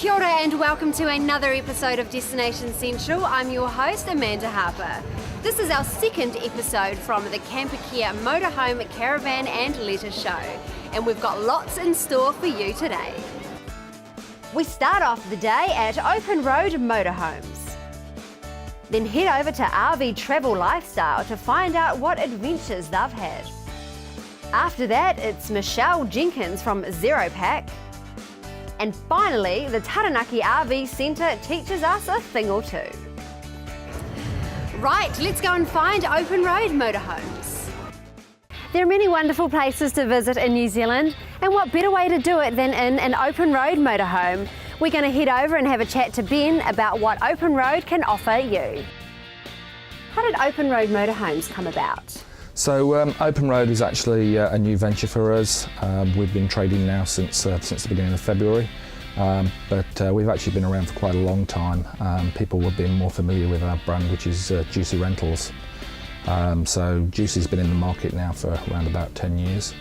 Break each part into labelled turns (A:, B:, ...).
A: Kia ora and welcome to another episode of Destination Central. I'm your host, Amanda Harper. This is our second episode from the Camper Kia Motorhome, Caravan and Leisure Show, and we've got lots in store for you today. We start off the day at Open Road Motorhomes. Then head over to RV Travel Lifestyle to find out what adventures they've had. After that, it's Michelle Jenkins from Zero Pack. And finally, the Taranaki RV Centre teaches us a thing or two. Right, let's go and find Open Road Motorhomes. There are many wonderful places to visit in New Zealand, and what better way to do it than in an Open Road Motorhome? We're going to head over and have a chat to Ben about what Open Road can offer you. How did Open Road Motorhomes come about?
B: So Open Road is actually a new venture for us. We've been trading now since the beginning of February, but we've actually been around for quite a long time. People have been more familiar with our brand, which is Juicy Rentals. So Juicy's been in the market now for around about 10 years,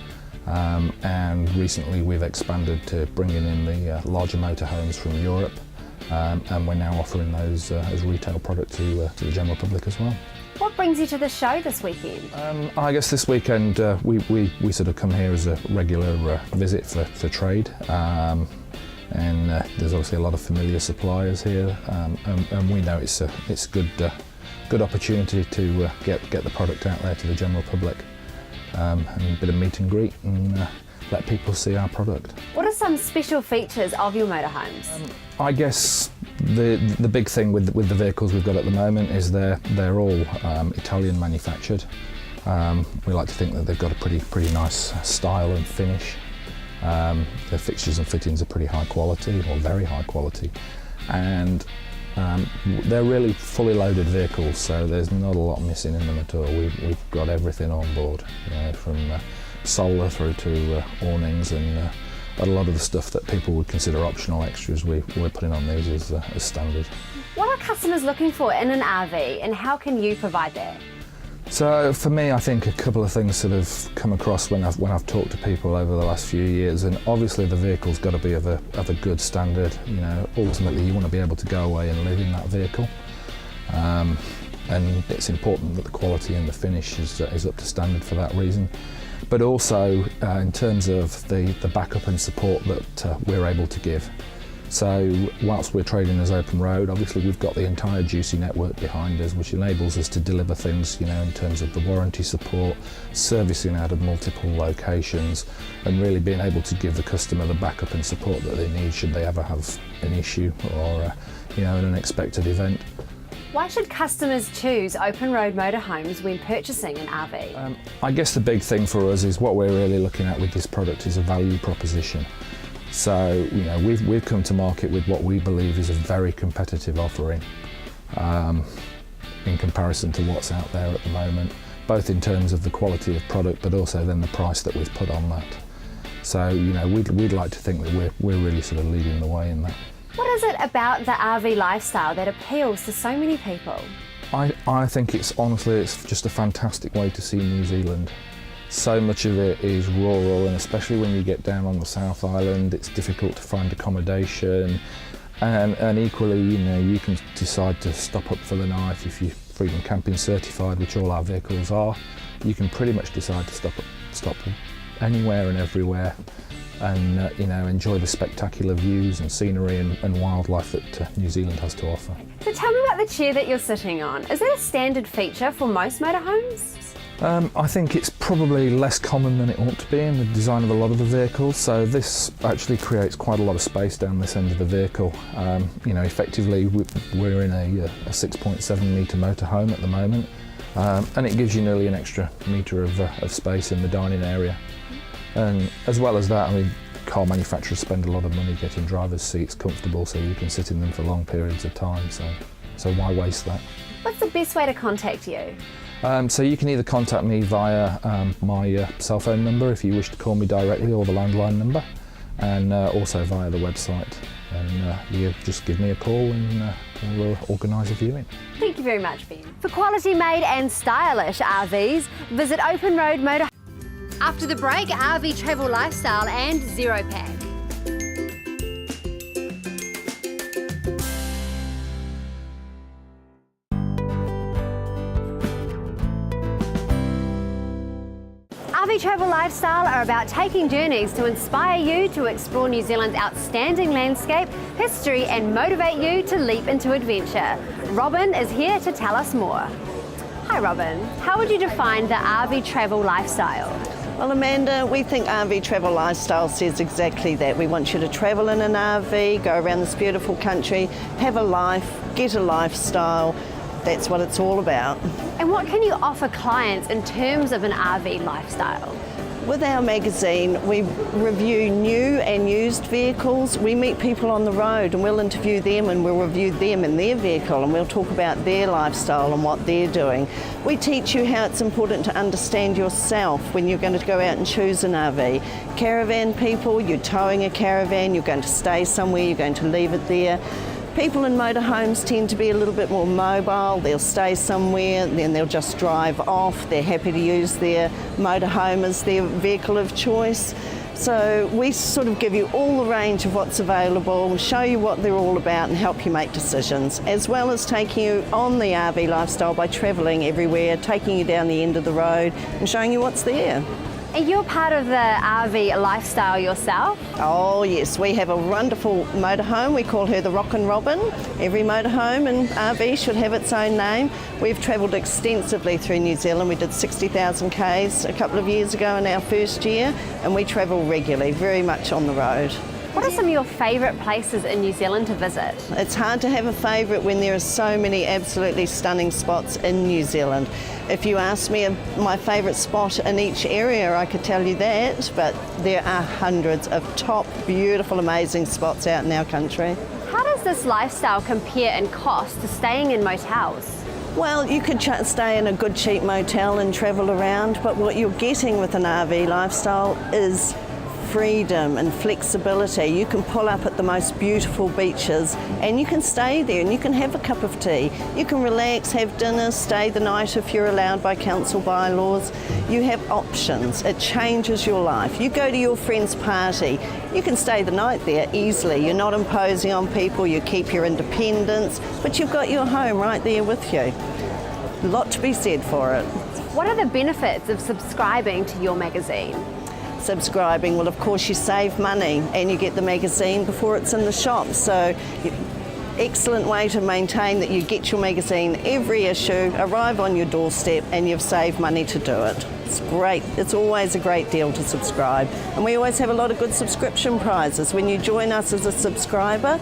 B: and recently we've expanded to bringing in the larger motorhomes from Europe, and we're now offering those as retail product to the general public as well.
A: What brings you to the show this weekend?
B: I guess this weekend we sort of come here as a regular visit for trade, and there's obviously a lot of familiar suppliers here, and we know it's a good opportunity to get the product out there to the general public, and a bit of meet and greet and let people see our product.
A: What are some special features of your motorhomes?
B: I guess the big thing with the vehicles we've got at the moment is they're all Italian manufactured. We like to think that they've got a pretty nice style and finish. The fixtures and fittings are pretty high quality, or very high quality, and they're really fully loaded vehicles, so there's not a lot missing in them at all. We've got everything on board, from solar through to awnings, and a lot of the stuff that people would consider optional extras we're putting on these as standard.
A: What are customers looking for in an RV, and how can you provide that?
B: So for me, I think a couple of things sort of come across when I've talked to people over the last few years, and obviously the vehicle's got to be of a good standard. Ultimately you want to be able to go away and live in that vehicle, and it's important that the quality and the finish is up to standard for that reason. But also in terms of the backup and support that we're able to give. So whilst we're trading as Open Road, obviously we've got the entire Juicy network behind us, which enables us to deliver things, in terms of the warranty support, servicing out of multiple locations, and really being able to give the customer the backup and support that they need should they ever have an issue or an unexpected event.
A: Why should customers choose Open Road Motorhomes when purchasing an RV?
B: I guess the big thing for us is what we're really looking at with this product is a value proposition. So, we've come to market with what we believe is a very competitive offering in comparison to what's out there at the moment, both in terms of the quality of product, but also then the price that we've put on that. So, we'd like to think that we're really sort of leading the way in that.
A: What is it about the RV lifestyle that appeals to so many people?
B: I think it's just a fantastic way to see New Zealand. So much of it is rural, and especially when you get down on the South Island, it's difficult to find accommodation, and equally, you can decide to stop up for the night if you're Freedom Camping certified, which all our vehicles are. You can pretty much decide to stop anywhere and everywhere, and enjoy the spectacular views and scenery and wildlife that New Zealand has to offer.
A: So tell me about the chair that you're sitting on. Is that a standard feature for most motorhomes?
B: I think it's probably less common than it ought to be in the design of a lot of the vehicles. So this actually creates quite a lot of space down this end of the vehicle. Effectively we're in a 6.7 metre motorhome at the moment, and it gives you nearly an extra metre of space in the dining area. And as well as that, car manufacturers spend a lot of money getting driver's seats comfortable so you can sit in them for long periods of time, so why waste that?
A: What's the best way to contact you?
B: So you can either contact me via my cell phone number if you wish to call me directly, or the landline number, and also via the website, and you just give me a call and we'll organise a viewing.
A: Thank you very much, Ben. For quality made and stylish RVs, visit Open Road Motorhome. After the break, RV Travel Lifestyle and Zero Pack. RV Travel Lifestyle are about taking journeys to inspire you to explore New Zealand's outstanding landscape, history, and motivate you to leap into adventure. Robin is here to tell us more. Hi Robin, how would you define the RV Travel Lifestyle?
C: Well, Amanda, we think RV Travel Lifestyle says exactly that. We want you to travel in an RV, go around this beautiful country, have a life, get a lifestyle. That's what it's all about.
A: And what can you offer clients in terms of an RV lifestyle?
C: With our magazine, we review new and used vehicles. We meet people on the road and we'll interview them and we'll review them in their vehicle and we'll talk about their lifestyle and what they're doing. We teach you how it's important to understand yourself when you're going to go out and choose an RV. Caravan people, you're towing a caravan, you're going to stay somewhere, you're going to leave it there. People in motorhomes tend to be a little bit more mobile. They'll stay somewhere, then they'll just drive off. They're happy to use their motorhome as their vehicle of choice. So we sort of give you all the range of what's available, show you what they're all about and help you make decisions, as well as taking you on the RV lifestyle by travelling everywhere, taking you down the end of the road and showing you what's there.
A: And you're part of the RV lifestyle yourself?
C: Oh yes, we have a wonderful motorhome. We call her the Rockin' Robin. Every motorhome and RV should have its own name. We've travelled extensively through New Zealand. We did 60,000 Ks a couple of years ago in our first year, and we travel regularly, very much on the road.
A: What are some of your favourite places in New Zealand to visit?
C: It's hard to have a favourite when there are so many absolutely stunning spots in New Zealand. If you ask me my favourite spot in each area, I could tell you that, but there are hundreds of top, beautiful, amazing spots out in our country.
A: How does this lifestyle compare in cost to staying in motels?
C: Well, you could stay in a good cheap motel and travel around, but what you're getting with an RV lifestyle is freedom and flexibility. You can pull up at the most beautiful beaches and you can stay there and you can have a cup of tea. You can relax, have dinner, stay the night if you're allowed by council bylaws. You have options. It changes your life. You go to your friend's party, you can stay the night there easily. You're not imposing on people, you keep your independence, but you've got your home right there with you. A lot to be said for it.
A: What are the benefits of subscribing to your magazine?
C: Subscribing, well, of course you save money and you get the magazine before it's in the shop, so excellent way to maintain that you get your magazine every issue, arrive on your doorstep, and you've saved money to do it. It's great. It's always a great deal to subscribe, and we always have a lot of good subscription prizes. When you join us as a subscriber,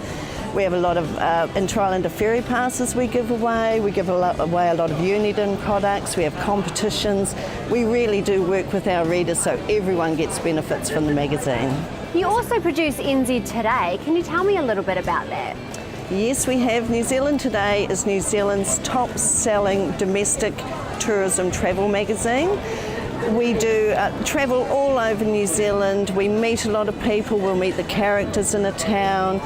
C: we have a lot of in-trial ferry passes we give away. We give away a lot of Uniden products. We have competitions. We really do work with our readers so everyone gets benefits from the magazine.
A: You also produce NZ Today. Can you tell me a little bit about that?
C: Yes, we have. New Zealand Today is New Zealand's top-selling domestic tourism travel magazine. We do travel all over New Zealand. We meet a lot of people. We'll meet the characters in a town.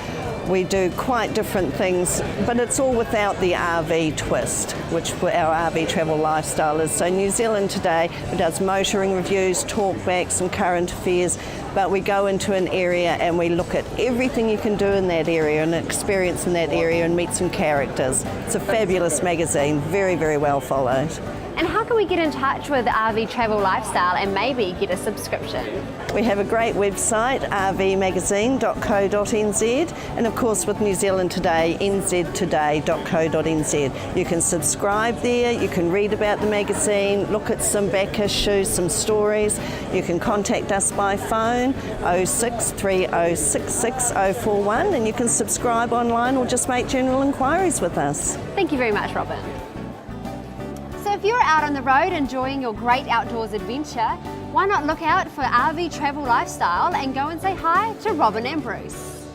C: We do quite different things, but it's all without the RV twist, which our RV travel lifestyle is. So New Zealand Today does motoring reviews, talkbacks and current affairs, but we go into an area and we look at everything you can do in that area and experience in that area and meet some characters. It's a fabulous magazine, very, very well followed.
A: And how can we get in touch with RV Travel Lifestyle and maybe get a subscription?
C: We have a great website, rvmagazine.co.nz, and of course with New Zealand Today, nztoday.co.nz. You can subscribe there, you can read about the magazine, look at some back issues, some stories. You can contact us by phone, 0630666041, and you can subscribe online or just make general inquiries with us.
A: Thank you very much, Robin. So if you're out on the road enjoying your great outdoors adventure, why not look out for RV Travel Lifestyle and go and say hi to Robin and Bruce.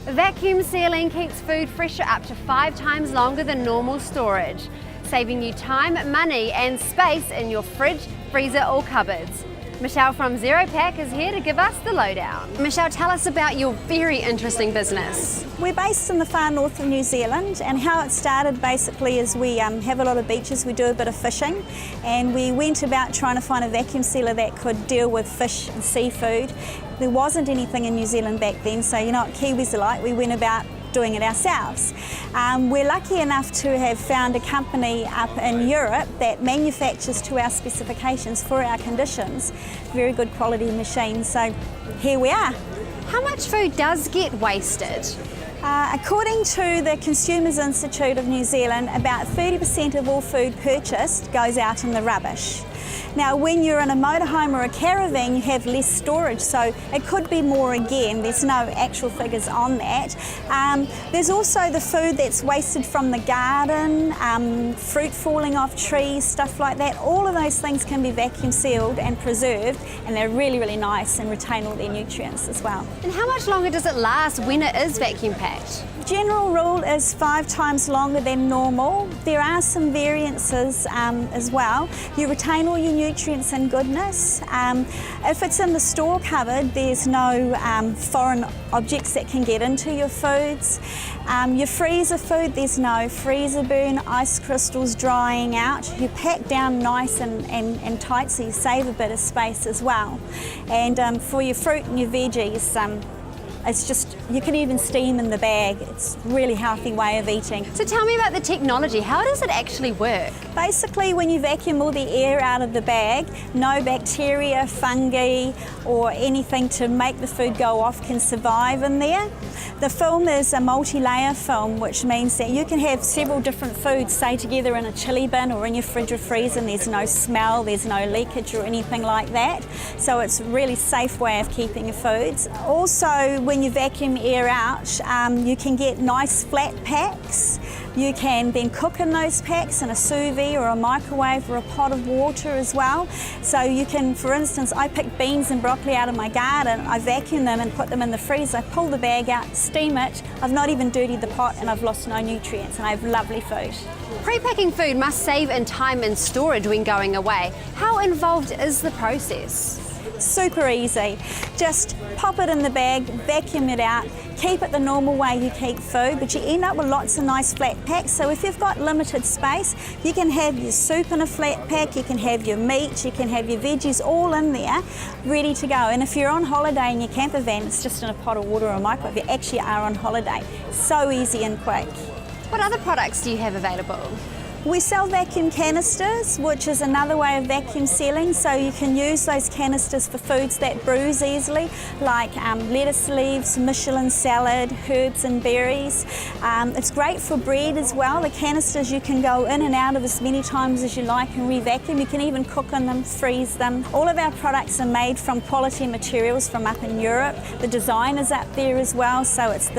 A: Vacuum sealing keeps food fresher up to 5 times longer than normal storage, saving you time, money and space in your fridge, freezer or cupboards. Michelle from Zero Pack is here to give us the lowdown. Michelle, tell us about your very interesting business.
D: We're based in the far north of New Zealand, and how it started basically is we have a lot of beaches, we do a bit of fishing, and we went about trying to find a vacuum sealer that could deal with fish and seafood. There wasn't anything in New Zealand back then, so you know what Kiwis are like. We went about doing it ourselves. We're lucky enough to have found a company up in Europe that manufactures to our specifications for our conditions. Very good quality machine, so here we are.
A: How much food does get wasted?
D: According to the Consumers Institute of New Zealand, about 30% of all food purchased goes out in the rubbish. Now, when you're in a motorhome or a caravan, you have less storage, so it could be more again. There's no actual figures on that. There's also the food that's wasted from the garden, fruit falling off trees, stuff like that. All of those things can be vacuum sealed and preserved, and they're really, really nice and retain all their nutrients as well.
A: And how much longer does it last when it is vacuum packed?
D: General rule is 5 times longer than normal. There are some variances as well. You retain all your nutrients and goodness. If it's in the store cupboard, there's no foreign objects that can get into your foods. Your freezer food, there's no freezer burn, ice crystals drying out. You pack down nice and tight so you save a bit of space as well. And for your fruit and your veggies, it's just, you can even steam in the bag. It's a really healthy way of eating.
A: So tell me about the technology. How does it actually work?
D: Basically, when you vacuum all the air out of the bag, no bacteria, fungi, or anything to make the food go off can survive in there. The film is a multi-layer film, which means that you can have several different foods, say together in a chili bin or in your fridge or freezer, and there's no smell, there's no leakage or anything like that. So it's a really safe way of keeping your foods. Also, when you vacuum air out, you can get nice flat packs. You can then cook in those packs in a sous vide or a microwave or a pot of water as well. So you can, for instance, I pick beans and broccoli out of my garden, I vacuum them and put them in the freezer, I pull the bag out, steam it, I've not even dirtied the pot and I've lost no nutrients and I have lovely food.
A: Pre-packing food must save in time and storage when going away. How involved is the process?
D: Super easy. Just pop it in the bag, vacuum it out, keep it the normal way you keep food, but you end up with lots of nice flat packs. So if you've got limited space, you can have your soup in a flat pack, you can have your meat, you can have your veggies all in there, ready to go. And if you're on holiday in your camper van, it's just in a pot of water or a microwave, you actually are on holiday. So easy and quick.
A: What other products do you have available?
D: We sell vacuum canisters, which is another way of vacuum sealing, so you can use those canisters for foods that bruise easily, like lettuce leaves, Michelin salad, herbs and berries. It's great for bread as well. The canisters you can go in and out of as many times as you like and re-vacuum. You can even cook in them, freeze them. All of our products are made from quality materials from up in Europe. The design is up there as well, so it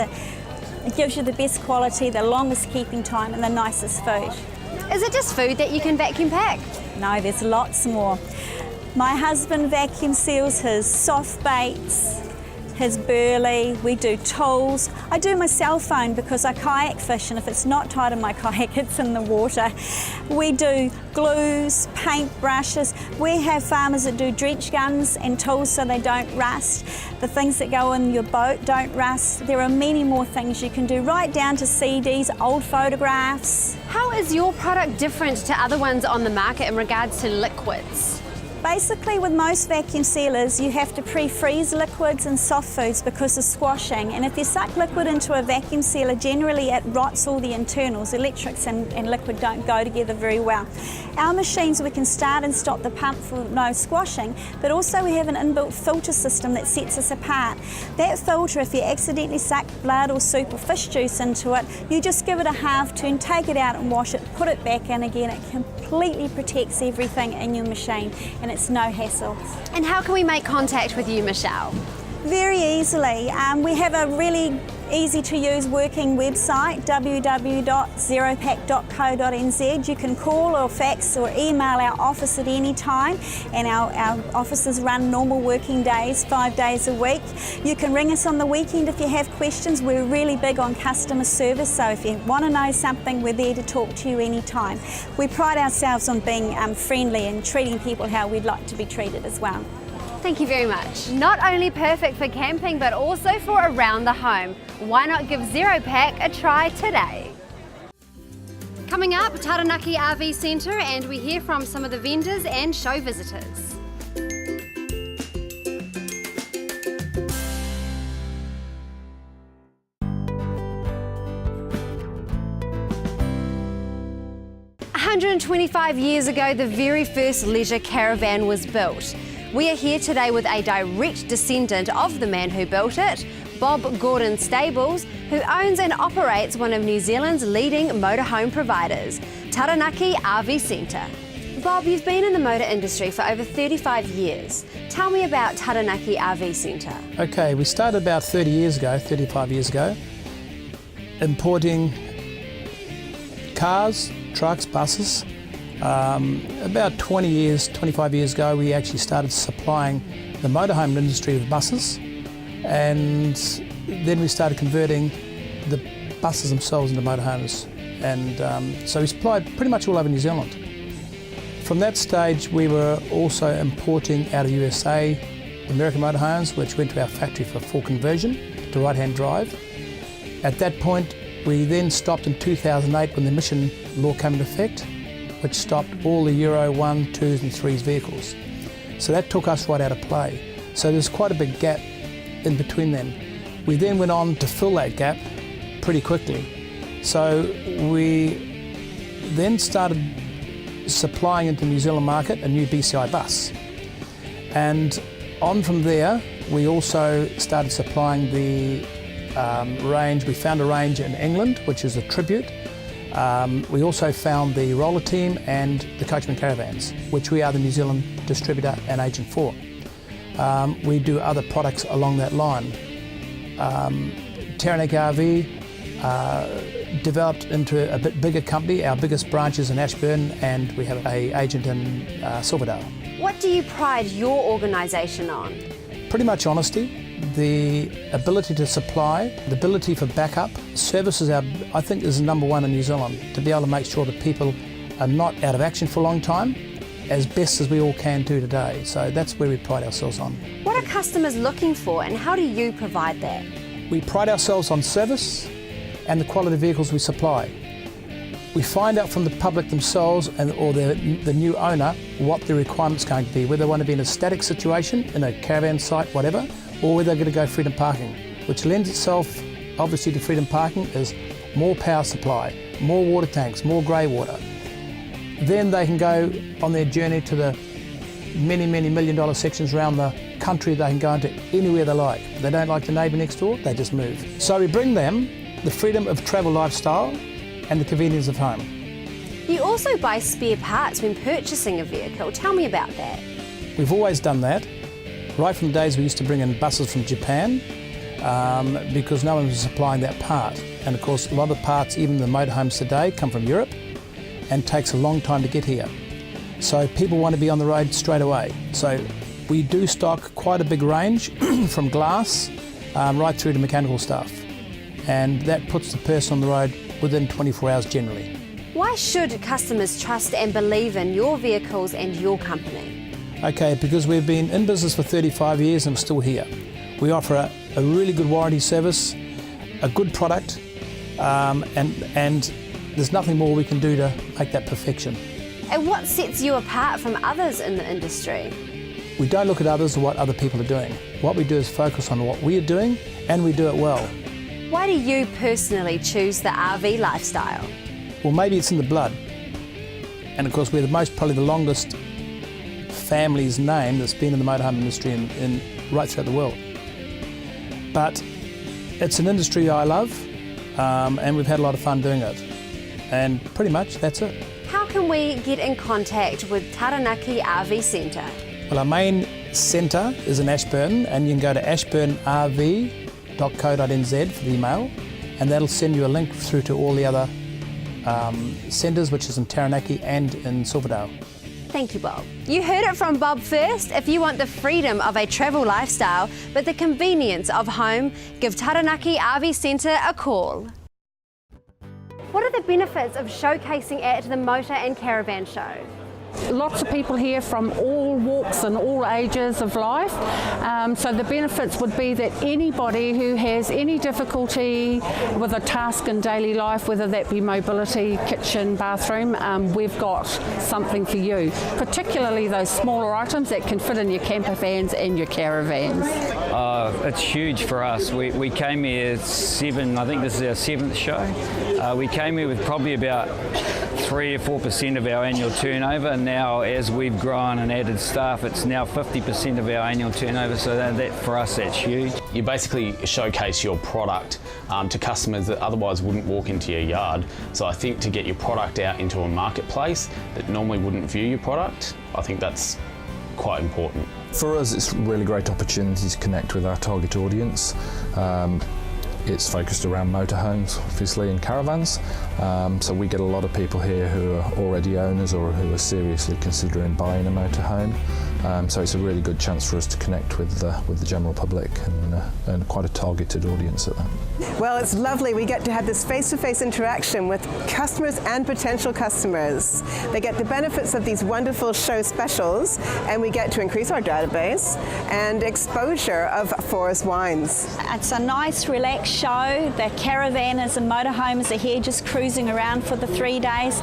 D: gives you the best quality, the longest keeping time and the nicest food.
A: Is it just food that you can vacuum pack?
D: No, there's lots more. My husband vacuum seals his soft baits, his burley, we do tools. I do my cell phone because I kayak fish and if it's not tied in my kayak, it's in the water. We do glues, paint brushes. We have farmers that do drench guns and tools so they don't rust. The things that go in your boat don't rust. There are many more things you can do, right down to CDs, old photographs.
A: How is your product different to other ones on the market in regards to liquids?
D: Basically, with most vacuum sealers, you have to pre-freeze liquids and soft foods because of squashing. And if you suck liquid into a vacuum sealer, generally it rots all the internals. Electrics and liquid don't go together very well. Our machines, we can start and stop the pump for no squashing, but also we have an inbuilt filter system that sets us apart. That filter, if you accidentally suck blood or soup or fish juice into it, you just give it a half turn, take it out and wash it, put it back in again. It completely protects everything in your machine and it's no hassle.
A: And how can we make contact with you, Michelle?
D: Very easily. We have a really easy to use working website, www.zeropack.co.nz. You can call or fax or email our office at any time, and our offices run normal working days, 5 days a week. You can ring us on the weekend if you have questions. We're really big on customer service, so if you want to know something, we're there to talk to you anytime. We pride ourselves on being friendly and treating people how we'd like to be treated as well.
A: Thank you very much. Not only perfect for camping, but also for around the home. Why not give Zero Pack a try today? Coming up, Taranaki RV Centre, and we hear from some of the vendors and show visitors. 125 years ago, the very first leisure caravan was built. We are here today with a direct descendant of the man who built it, Bob Gordon Stables, who owns and operates one of New Zealand's leading motorhome providers, Taranaki RV Centre. Bob, you've been in the motor industry for over 35 years. Tell me about Taranaki RV Centre.
E: Okay, we started about 35 years ago, importing cars, trucks, buses. About 25 years ago, we actually started supplying the motorhome industry with buses, and then we started converting the buses themselves into motorhomes, and so we supplied pretty much all over New Zealand. From that stage, we were also importing out of USA American motorhomes, which went to our factory for full conversion to right-hand drive. At that point, we then stopped in 2008 when the emission law came into effect, which stopped all the Euro 1, 2s and 3s vehicles. So that took us right out of play. So there's quite a big gap in between them. We then went on to fill that gap pretty quickly. So we then started supplying into the New Zealand market a new BCI bus. And on from there, we also started supplying the range. We found a range in England, which is a Tribute. We also found the roller team and the coachman caravans, which we are the New Zealand distributor and agent for. We do other products along that line. Taranaki RV developed into a bit bigger company. Our biggest branch is in Ashburn, and we have an agent in Silverdale.
A: What do you pride your organisation on?
E: Pretty much honesty. The ability to supply, the ability for backup. Service is I think is number one in New Zealand, to be able to make sure that people are not out of action for a long time, as best as we all can do today. So that's where we pride ourselves on.
A: What are customers looking for, and how do you provide that?
E: We pride ourselves on service and the quality of vehicles we supply. We find out from the public themselves or the new owner what their requirement's going to be, whether they want to be in a static situation, in a caravan site, whatever, or whether they're going to go freedom parking, which lends itself obviously to freedom parking is more power supply, more water tanks, more grey water. Then they can go on their journey to the many million-dollar sections around the country. They can go into anywhere they like. If they don't like the neighbour next door, they just move. So we bring them the freedom of travel lifestyle and the convenience of home.
A: You also buy spare parts when purchasing a vehicle. Tell me about that.
E: We've always done that. Right from the days we used to bring in buses from Japan because no one was supplying that part. And of course, a lot of the parts, even the motorhomes today, come from Europe and takes a long time to get here. So people want to be on the road straight away. So we do stock quite a big range from glass right through to mechanical stuff. And that puts the person on the road within 24 hours generally.
A: Why should customers trust and believe in your vehicles and your company?
E: Okay, because we've been in business for 35 years and we're still here. We offer a really good warranty service, a good product, and there's nothing more we can do to make that perfection.
A: And what sets you apart from others in the industry?
E: We don't look at others or what other people are doing. What we do is focus on what we are doing, and we do it well.
A: Why do you personally choose the RV lifestyle?
E: Well, maybe it's in the blood. And of course, we're probably the longest family's name that's been in the motorhome industry in right throughout the world. But it's an industry I love, and we've had a lot of fun doing it. And pretty much that's it.
A: How can we get in contact with Taranaki RV Centre?
E: Well, our main centre is in Ashburn, and you can go to ashburnrv.co.nz for the email, and that'll send you a link through to all the other centres, which is in Taranaki and in Silverdale.
A: Thank you, Bob. You heard it from Bob first. If you want the freedom of a travel lifestyle, but the convenience of home, give Taranaki RV Centre a call. What are the benefits of showcasing at the Motor and Caravan Show?
F: Lots of people here from all walks and all ages of life. So the benefits would be that anybody who has any difficulty with a task in daily life, whether that be mobility, kitchen, bathroom, we've got something for you. Particularly those smaller items that can fit in your camper vans and your caravans.
G: It's huge for us. We came here I think this is our 7th show. We came here with probably about 3 or 4% of our annual turnover, and now as we've grown and added staff, it's now 50% of our annual turnover, so that for us that's huge.
H: You basically showcase your product to customers that otherwise wouldn't walk into your yard. So I think to get your product out into a marketplace that normally wouldn't view your product, I think that's quite important.
B: For us, it's a really great opportunity to connect with our target audience. It's focused around motorhomes, obviously, and caravans. So we get a lot of people here who are already owners or who are seriously considering buying a motorhome. So it's a really good chance for us to connect with the general public and quite a targeted audience at that.
I: Well, it's lovely. We get to have this face-to-face interaction with customers and potential customers. They get the benefits of these wonderful show specials, and we get to increase our database and exposure of forest wines.
D: It's a nice, relaxed show. The caravanners and motorhomes are here just cruising around for the 3 days.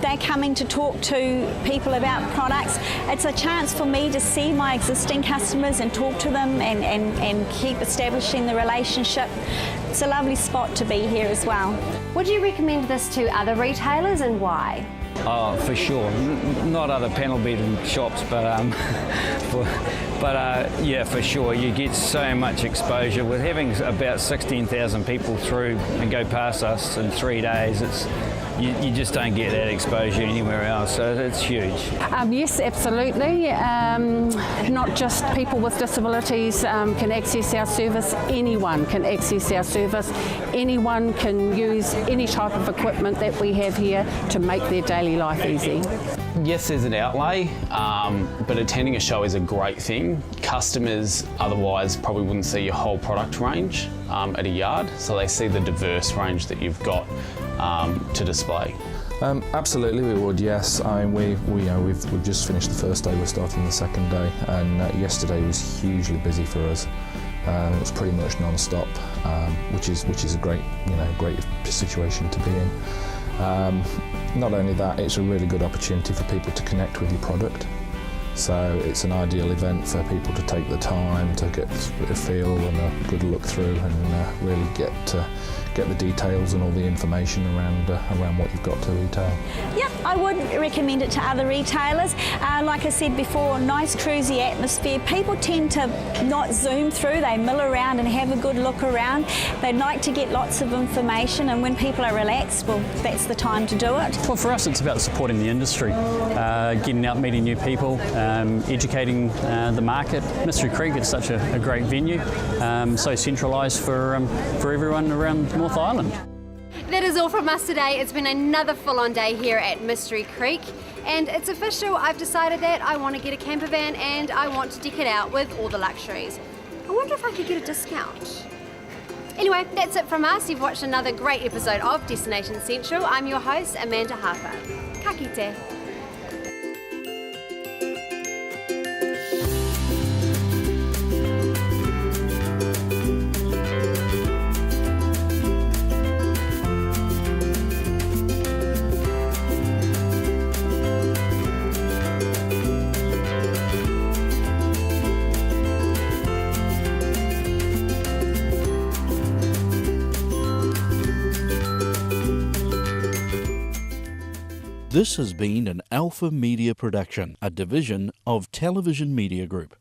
D: They're coming to talk to people about products. It's a chance for me to see my existing customers and talk to them and keep establishing the relationship. It's a lovely spot to be here as well.
A: Would you recommend this to other retailers, and why?
G: Oh, for sure. Not other panel beating shops, but yeah, for sure. You get so much exposure with having about 16,000 people through and go past us in 3 days. You just don't get that exposure anywhere else, so it's huge.
F: Yes, absolutely. Not just people with disabilities can access our service. Anyone can access our service. Anyone can use any type of equipment that we have here to make their daily life easy.
H: Yes, there's an outlay, but attending a show is a great thing. Customers otherwise probably wouldn't see your whole product range at a yard, so they see the diverse range that you've got to display.
B: Absolutely, we would. Yes, I mean, we've just finished the first day. We're starting the second day, and yesterday was hugely busy for us. It was pretty much non-stop, which is a great situation to be in. Not only that, it's a really good opportunity for people to connect with your product. So it's an ideal event for people to take the time to get a feel and a good look through and really get the details and all the information around what you've got to retail.
D: Yep, I would recommend it to other retailers. Like I said before, nice cruisy atmosphere. People tend to not zoom through, they mill around and have a good look around. They like to get lots of information, and when people are relaxed, well, that's the time to do it.
J: Well, for us it's about supporting the industry, getting out, meeting new people, educating the market. Mystery Creek is such a great venue, so centralised for everyone around North Island.
A: That is all from us today. It's been another full-on day here at Mystery Creek, and it's official. I've decided that I want to get a camper van and I want to deck it out with all the luxuries. I wonder if I could get a discount. Anyway, that's it from us. You've watched another great episode of Destination Central. I'm your host, Amanda Harper. Ka kite.
K: This has been an Alpha Media production, a division of Television Media Group.